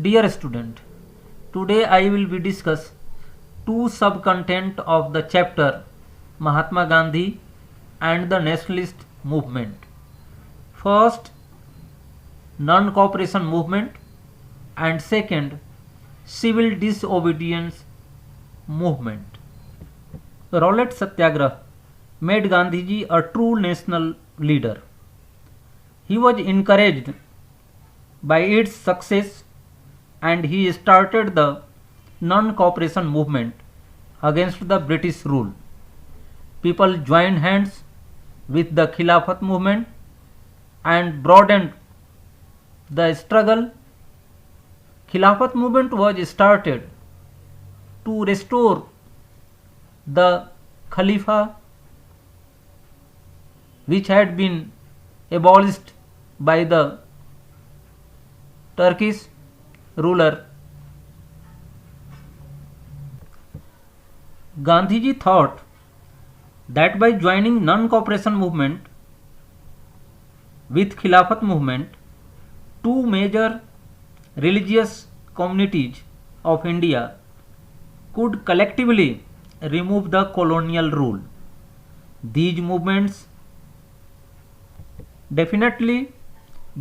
Dear student, today I will be discuss two sub-content of the chapter Mahatma Gandhi and the Nationalist Movement. First, non-cooperation movement, and second, civil disobedience movement. Rowlatt Satyagraha made Gandhiji a true national leader. He was encouraged by its success and he started the non-cooperation movement against the British rule. People joined hands with the Khilafat movement and broadened the struggle. Khilafat movement was started to restore the Khalifa which had been abolished by the Turkish ruler. Gandhiji thought that by joining non-cooperation movement with Khilafat movement, two major religious communities of India could collectively remove the colonial rule. These movements definitely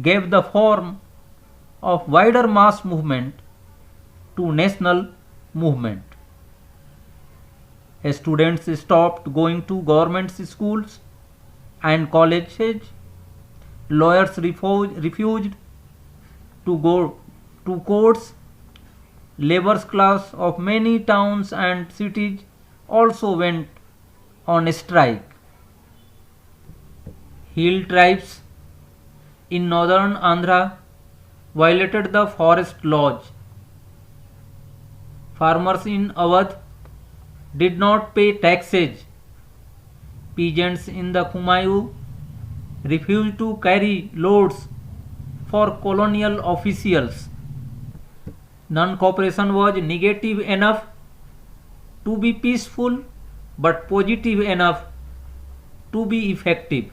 gave the form of wider mass movement to national movement. Students stopped going to government schools and colleges. Lawyers refused to go to courts. Labour class of many towns and cities also went on strike. Hill tribes in northern Andhra violated the forest laws. Farmers in Awadh did not pay taxes. Peasants in the Kumayu refused to carry loads for colonial officials. Non-cooperation was negative enough to be peaceful but positive enough to be effective.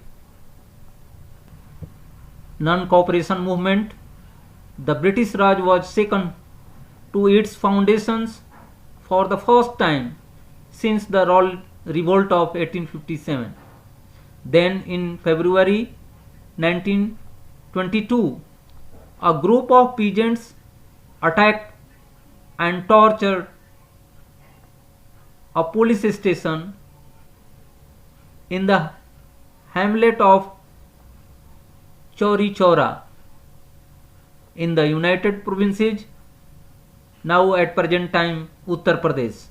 Non-cooperation movement, the British Raj was shaken to its foundations for the first time since the revolt of 1857. Then in February 1922, a group of peasants attacked and tortured a police station in the hamlet of Chauri Chaura in the United Provinces, now at present time Uttar Pradesh.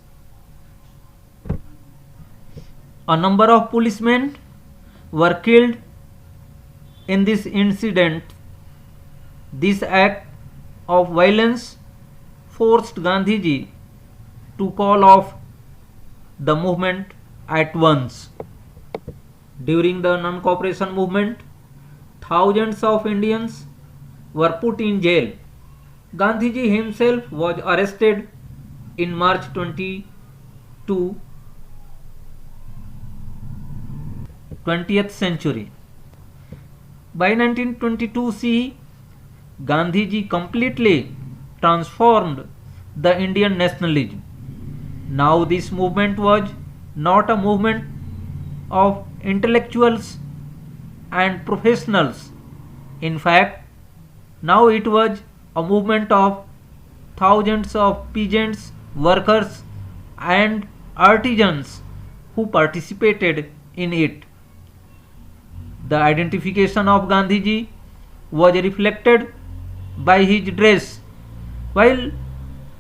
A number of policemen were killed in this incident. This act of violence forced Gandhiji to call off the movement at once. During the non-cooperation movement, thousands of Indians were put in jail. Gandhiji himself was arrested in March 22, 20th century. By 1922 CE, Gandhiji completely transformed the Indian nationalism. Now this movement was not a movement of intellectuals and professionals. In fact, now it was a movement of thousands of peasants, workers and artisans who participated in it. The identification of Gandhiji was reflected by his dress, while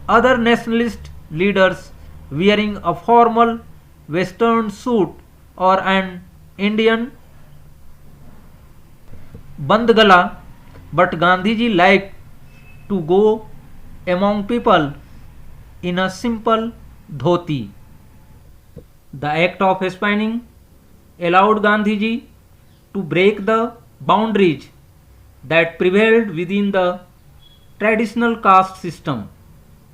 other nationalist leaders wearing a formal western suit or an Indian bandgala, but Gandhiji liked to go among people in a simple dhoti. The act of spinning allowed Gandhiji to break the boundaries that prevailed within the traditional caste system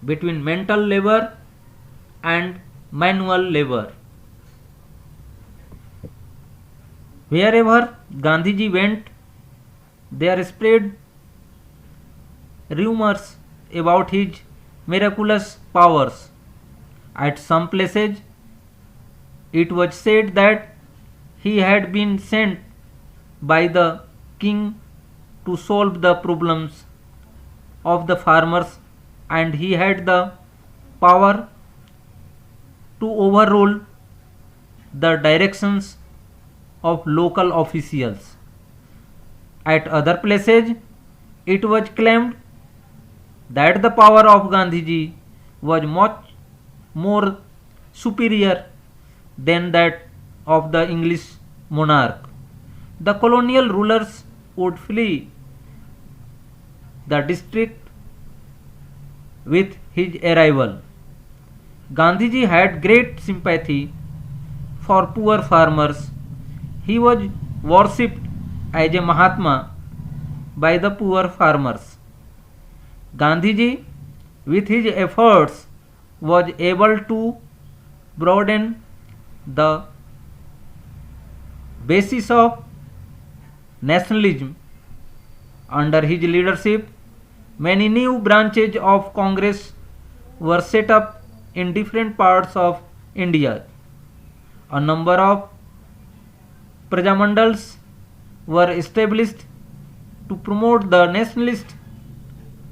between mental labor and manual labor. Wherever Gandhiji went, there spread rumors about his miraculous powers. At some places, it was said that he had been sent by the king to solve the problems of the farmers, and he had the power to overrule the directions of local officials. At other places, it was claimed that the power of Gandhiji was much more superior than that of the English monarch. The colonial rulers would flee the district with his arrival. Gandhiji had great sympathy for poor farmers. He was worshipped as a Mahatma by the poor farmers. Gandhiji, with his efforts, was able to broaden the basis of nationalism. Under his leadership, many new branches of Congress were set up in different parts of India. A number of Prajamandals were established to promote the nationalist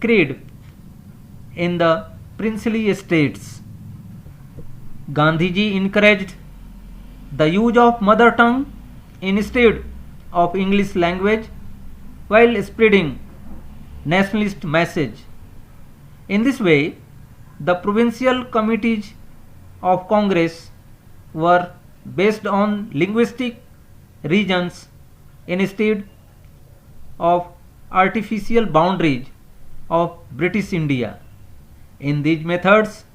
creed in the princely estates. Gandhiji encouraged the use of mother tongue instead of English language while spreading nationalist message. In this way, the provincial committees of Congress were based on linguistic regions instead of artificial boundaries of British India. In these methods,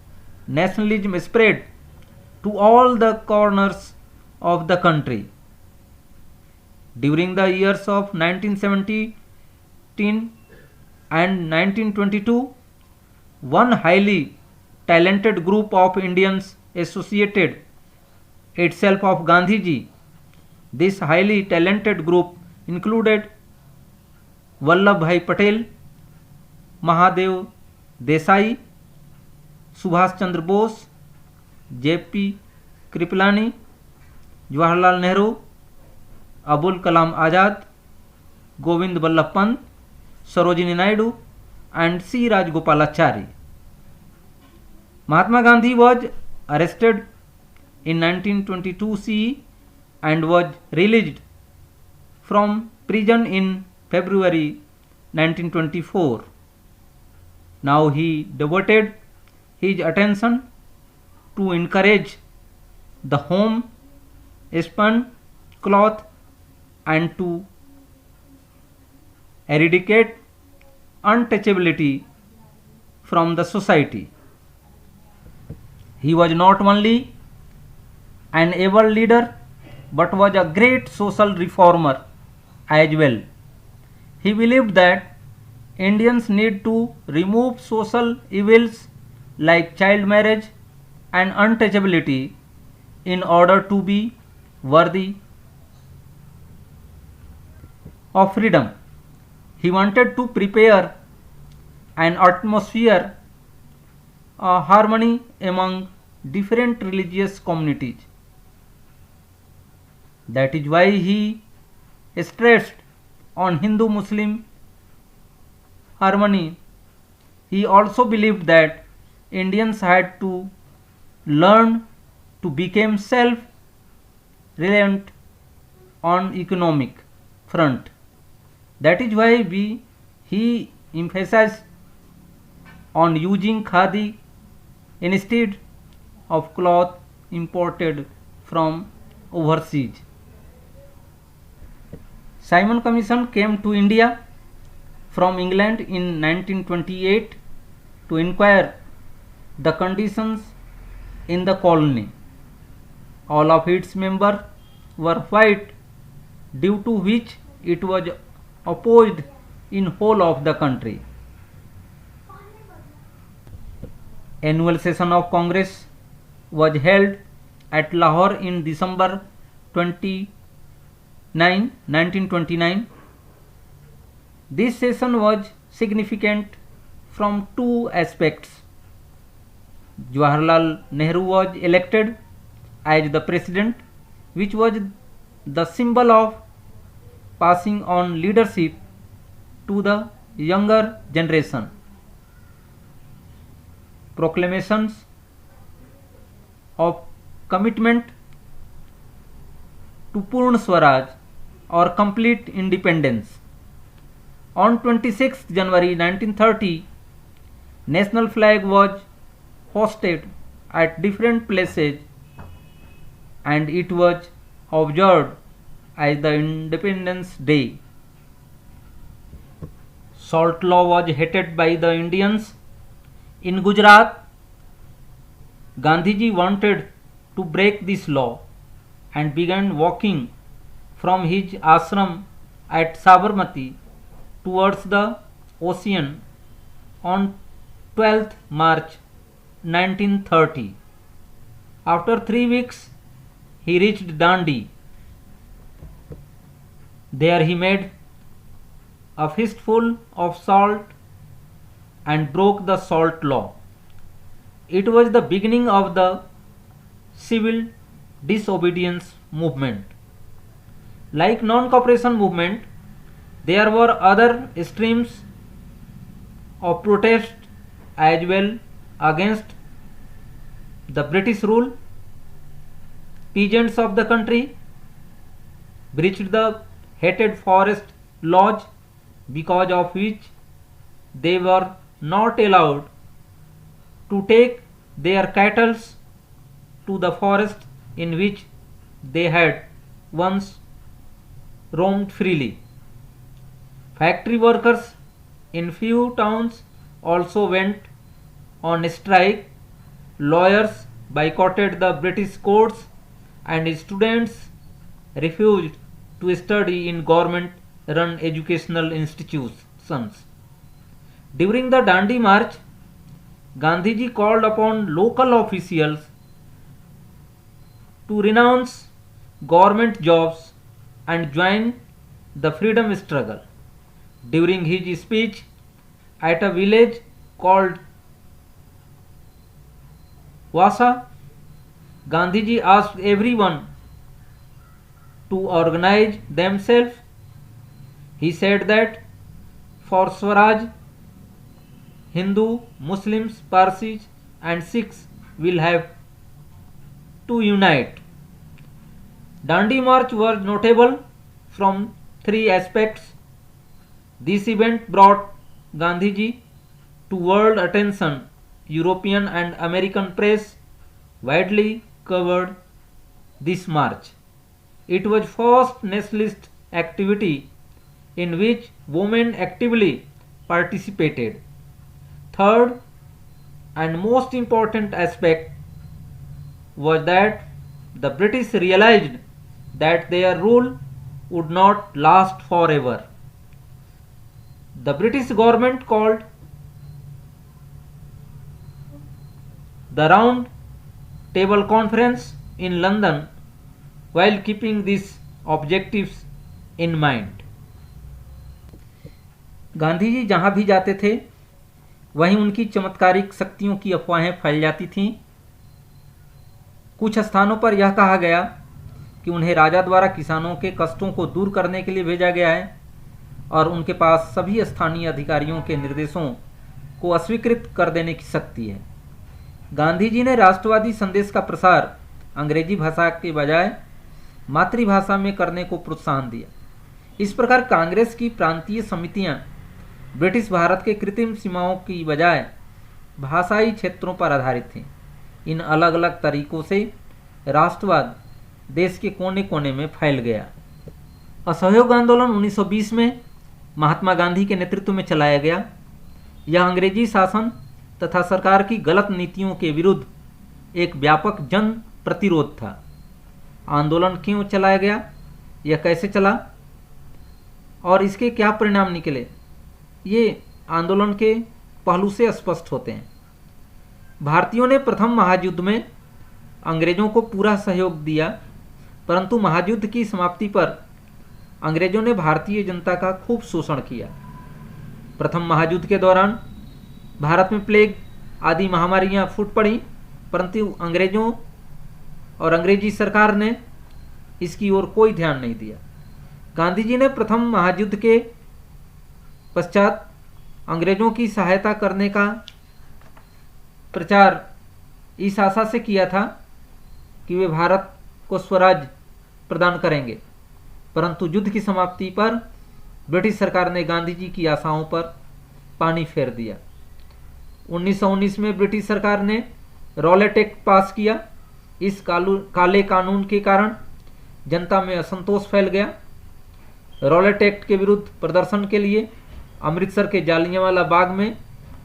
nationalism spread to all the corners of the country. During the years of 1917 and 1922, one highly talented group of Indians associated itself of Gandhiji. This highly talented group included Vallabhbhai Patel, Mahadev Desai, Subhash Chandra Bose, J.P. Kripalani, Jawaharlal Nehru, Abul Kalam Azad, Govind Ballabh Pant, Sarojini Naidu, and C. Rajagopalachari. Mahatma Gandhi was arrested in 1922 CE and was released from prison in February 1924. Now he devoted his attention to encourage the home spun cloth and to eradicate untouchability from the society. He was not only an able leader but was a great social reformer as well. He believed that Indians need to remove social evils like child marriage and untouchability in order to be worthy of freedom. He wanted to prepare an atmosphere of harmony among different religious communities. That is why he stressed on Hindu-Muslim harmony. He also believed that Indians had to learn to become self-reliant on economic front. That is why he emphasized on using khadi instead of cloth imported from overseas. Simon Commission came to India from England in 1928 to inquire the conditions in the colony. All of its members were white, due to which it was opposed in whole of the country. Annual session of Congress was held at Lahore in December 1929. This session was significant from two aspects. Jawaharlal Nehru was elected as the president, which was the symbol of passing on leadership to the younger generation. Proclamations of commitment to Purna Swaraj or complete independence. On 26 January 1930, national flag was hosted at different places and it was observed as the Independence Day. Salt law was hated by the Indians. In Gujarat, Gandhiji wanted to break this law and began walking from his ashram at Sabarmati towards the ocean on 12th March 1930. After 3 weeks, he reached Dandi. There he made a fistful of salt and broke the salt law. It was the beginning of the civil disobedience movement. Like non-cooperation movement, there were other streams of protest as well against the British rule. Peasants of the country breached the hated forest laws, because of which they were not allowed to take their cattle to the forest in which they had once roamed freely. Factory workers in few towns also went on strike. Lawyers boycotted the British courts and students refused to study in government-run educational institutions. During the Dandi March, Gandhiji called upon local officials to renounce government jobs and join the freedom struggle. During his speech at a village called Wasa, Gandhiji asked everyone to organize themselves. He said that for Swaraj, Hindu, Muslims, Parsis and Sikhs will have to unite. Dandi March was notable from 3 aspects. This event brought Gandhiji to world attention. European and American press widely covered this march. It was first nationalist activity in which women actively participated. Third and most important aspect was that the British realized that their rule would not last forever. The British government called the Round Table Conference in London while keeping these objectives in mind. Gandhi ji जहाँ भी जाते थे वहीं उनकी चमत्कारिक शक्तियों की अफवाहें फैल जाती थीं। कुछ स्थानों पर यह कहा गया कि उन्हें राजा द्वारा किसानों के कष्टों को दूर करने के लिए भेजा गया है और उनके पास सभी स्थानीय अधिकारियों के निर्देशों को अस्वीकृत कर देने की शक्ति है। गांधी जी ने राष्ट्रवादी संदेश का प्रसार अंग्रेजी भाषा के बजाय मातृभाषा में करने को प्रोत्साहन दिया। इस प्रकार कांग्रेस की प्रांतीय समितियां ब्रिटिश भारत के कृत्रिम सीमाओं की बजाय भाषाई क्षेत्रों पर आधारित थीं। इन अलग अलग तरीकों से राष्ट्रवाद देश के कोने कोने में फैल गया। असहयोग आंदोलन 1920 में महात्मा गांधी के नेतृत्व में चलाया गया। यह अंग्रेजी शासन तथा सरकार की गलत नीतियों के विरुद्ध एक व्यापक जन प्रतिरोध था। आंदोलन क्यों चलाया गया, यह कैसे चला और इसके क्या परिणाम निकले, ये आंदोलन के पहलू से स्पष्ट होते हैं। भारतीयों ने प्रथम महायुद्ध में अंग्रेजों को पूरा सहयोग दिया, परंतु महायुद्ध की समाप्ति पर अंग्रेजों ने भारतीय जनता का खूब शोषण किया। प्रथम महायुद्ध के दौरान भारत में प्लेग आदि महामारियां फूट पड़ी, परंतु अंग्रेजों और अंग्रेजी सरकार ने इसकी ओर कोई ध्यान नहीं दिया। गांधी जी ने प्रथम महायुद्ध के पश्चात अंग्रेजों की सहायता करने का प्रचार इस आशा से किया था कि वे भारत को स्वराज प्रदान करेंगे, परंतु युद्ध की समाप्ति पर ब्रिटिश सरकार ने गांधी जी की आशाओं पर पानी फेर दिया। 1919 में ब्रिटिश सरकार ने रॉलेट एक्ट पास किया। इस काले कानून के कारण जनता में असंतोष फैल गया। रॉलेट एक्ट के विरुद्ध प्रदर्शन के लिए अमृतसर के जालियांवाला बाग में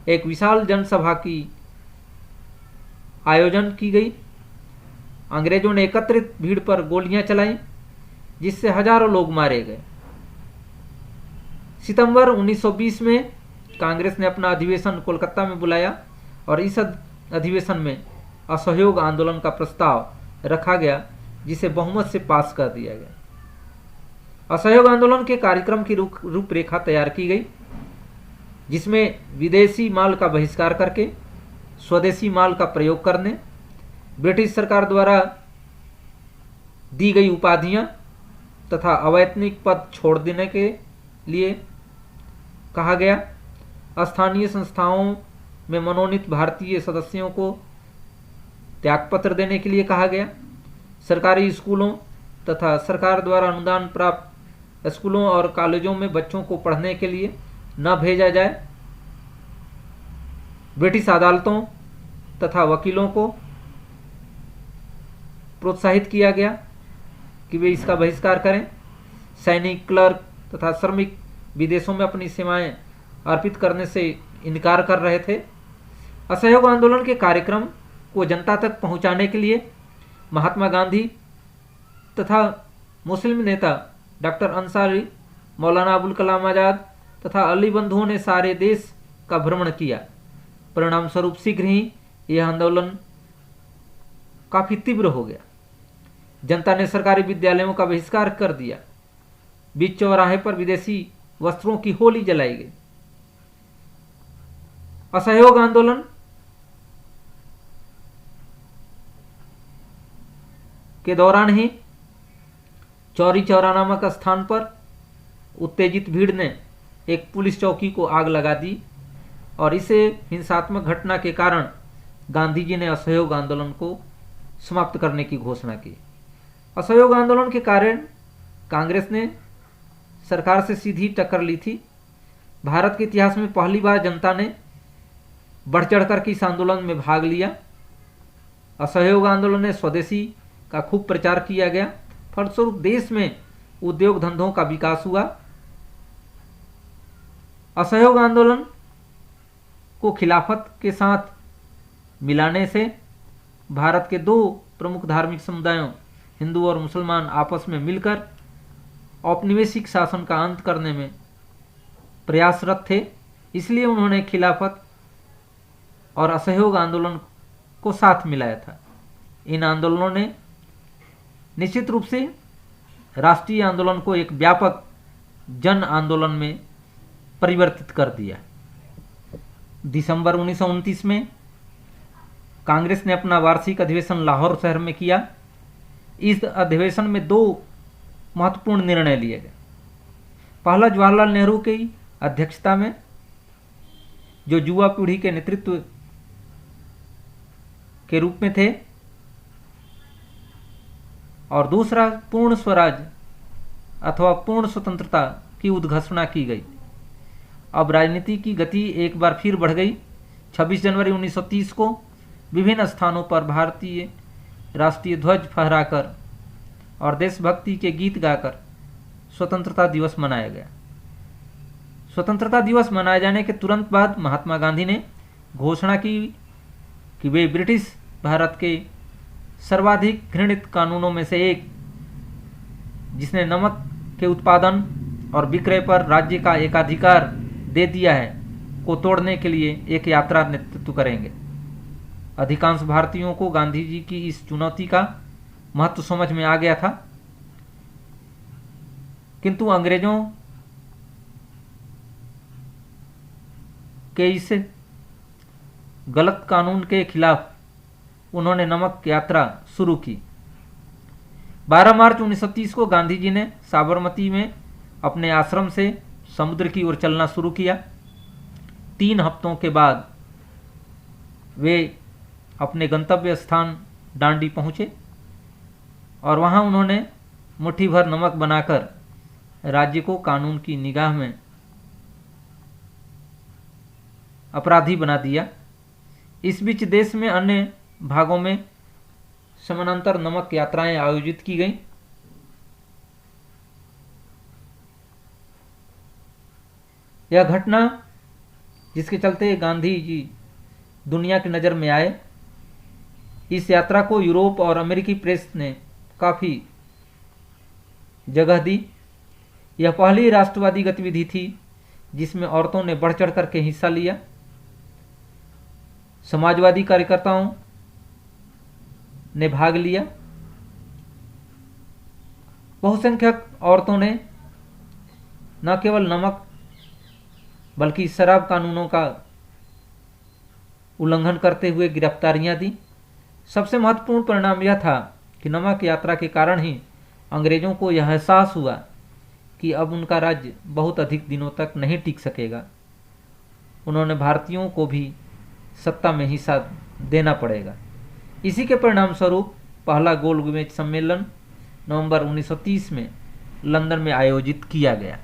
एक विशाल जनसभा की आयोजन की गई। अंग्रेजों ने एकत्रित भीड़ पर गोलियां चलाई, जिससे हजारों लोग मारे गए। सितंबर 1920 में कांग्रेस ने अपना अधिवेशन कोलकाता में बुलाया और इस अधिवेशन में असहयोग आंदोलन का प्रस्ताव रखा गया, जिसे बहुमत से पास कर दिया गया। असहयोग आंदोलन के कार्यक्रम की रूपरेखा तैयार की गई, जिसमें विदेशी माल का बहिष्कार करके स्वदेशी माल का प्रयोग करने, ब्रिटिश सरकार द्वारा दी गई उपाधियां तथा अवैतनिक पद छोड़ देने के लिए कहा गया। स्थानीय संस्थाओं में मनोनीत भारतीय सदस्यों को त्यागपत्र देने के लिए कहा गया। सरकारी स्कूलों तथा सरकार द्वारा अनुदान प्राप्त स्कूलों और कॉलेजों में बच्चों को पढ़ने के लिए न भेजा जाए। ब्रिटिश अदालतों तथा वकीलों को प्रोत्साहित किया गया कि वे इसका बहिष्कार करें। सैनिक, क्लर्क तथा श्रमिक विदेशों में अपनी सेवाएं अर्पित करने से इनकार कर रहे थे। असहयोग आंदोलन के कार्यक्रम को जनता तक पहुंचाने के लिए महात्मा गांधी तथा मुस्लिम नेता डॉक्टर अंसारी, मौलाना अबुल कलाम आज़ाद तथा अली बंधुओं ने सारे देश का भ्रमण किया। परिणाम स्वरूप शीघ्र ही यह आंदोलन काफी तीव्र हो गया। जनता ने सरकारी विद्यालयों का बहिष्कार कर दिया। बीच चौराहे पर विदेशी वस्त्रों की होली जलाई गई। असहयोग आंदोलन के दौरान ही चौरी चौरा नामक स्थान पर उत्तेजित भीड़ ने एक पुलिस चौकी को आग लगा दी और इसे हिंसात्मक घटना के कारण गांधी जी ने असहयोग आंदोलन को समाप्त करने की घोषणा की। असहयोग आंदोलन के कारण कांग्रेस ने सरकार से सीधी टक्कर ली थी। भारत के इतिहास में पहली बार जनता ने बढ़ चढ़कर के इस आंदोलन में भाग लिया। असहयोग आंदोलन ने स्वदेशी का खूब प्रचार किया गया। फलस्वरूप देश में उद्योग धंधों का विकास हुआ। असहयोग आंदोलन को खिलाफत के साथ मिलाने से भारत के दो प्रमुख धार्मिक समुदायों हिंदू और मुसलमान आपस में मिलकर औपनिवेशिक शासन का अंत करने में प्रयासरत थे। इसलिए उन्होंने खिलाफत और असहयोग आंदोलन को साथ मिलाया था। इन आंदोलनों ने निश्चित रूप से राष्ट्रीय आंदोलन को एक व्यापक जन आंदोलन में परिवर्तित कर दिया। दिसंबर 1929 में कांग्रेस ने अपना वार्षिक अधिवेशन लाहौर शहर में किया। इस अधिवेशन में दो महत्वपूर्ण निर्णय लिए गए। पहला, जवाहरलाल नेहरू की अध्यक्षता में, जो युवा पीढ़ी के नेतृत्व के रूप में थे, और दूसरा, पूर्ण स्वराज अथवा पूर्ण स्वतंत्रता की उद्घोषणा की गई। अब राजनीति की गति एक बार फिर बढ़ गई। 26 जनवरी 1930 को विभिन्न स्थानों पर भारतीय राष्ट्रीय ध्वज फहराकर और देशभक्ति के गीत गाकर स्वतंत्रता दिवस मनाया गया। स्वतंत्रता दिवस मनाए जाने के तुरंत बाद महात्मा गांधी ने घोषणा की कि वे ब्रिटिश भारत के सर्वाधिक घृणित कानूनों में से एक, जिसने नमक के उत्पादन और विक्रय पर राज्य का एकाधिकार दे दिया है, को तोड़ने के लिए एक यात्रा नेतृत्व करेंगे। अधिकांश भारतीयों को गांधी जी की इस चुनौती का महत्व समझ में आ गया था, किंतु अंग्रेजों के इस गलत कानून के खिलाफ उन्होंने नमक यात्रा शुरू की। 12 मार्च 1930 को गांधी जी ने साबरमती में अपने आश्रम से समुद्र की ओर चलना शुरू किया। 3 हफ्तों के बाद वे अपने गंतव्य स्थान डांडी पहुँचे और वहाँ उन्होंने मुट्ठी भर नमक बनाकर राज्य को कानून की निगाह में अपराधी बना दिया। इस बीच देश में अन्य भागों में समानांतर नमक यात्राएं आयोजित की गईं। यह घटना जिसके चलते गांधी जी दुनिया की नज़र में आए, इस यात्रा को यूरोप और अमेरिकी प्रेस ने काफ़ी जगह दी। यह पहली राष्ट्रवादी गतिविधि थी जिसमें औरतों ने बढ़ चढ़ करके हिस्सा लिया। समाजवादी कार्यकर्ताओं ने भाग लिया। बहुसंख्यक औरतों ने न केवल नमक बल्कि शराब कानूनों का उल्लंघन करते हुए गिरफ्तारियां दी। सबसे महत्वपूर्ण परिणाम यह था कि नमक यात्रा के कारण ही अंग्रेजों को यह एहसास हुआ कि अब उनका राज्य बहुत अधिक दिनों तक नहीं टिक सकेगा। उन्होंने भारतीयों को भी सत्ता में हिस्सा देना पड़ेगा। इसी के परिणाम स्वरूप पहला गोलमेज सम्मेलन नवंबर 1930 में लंदन में आयोजित किया गया।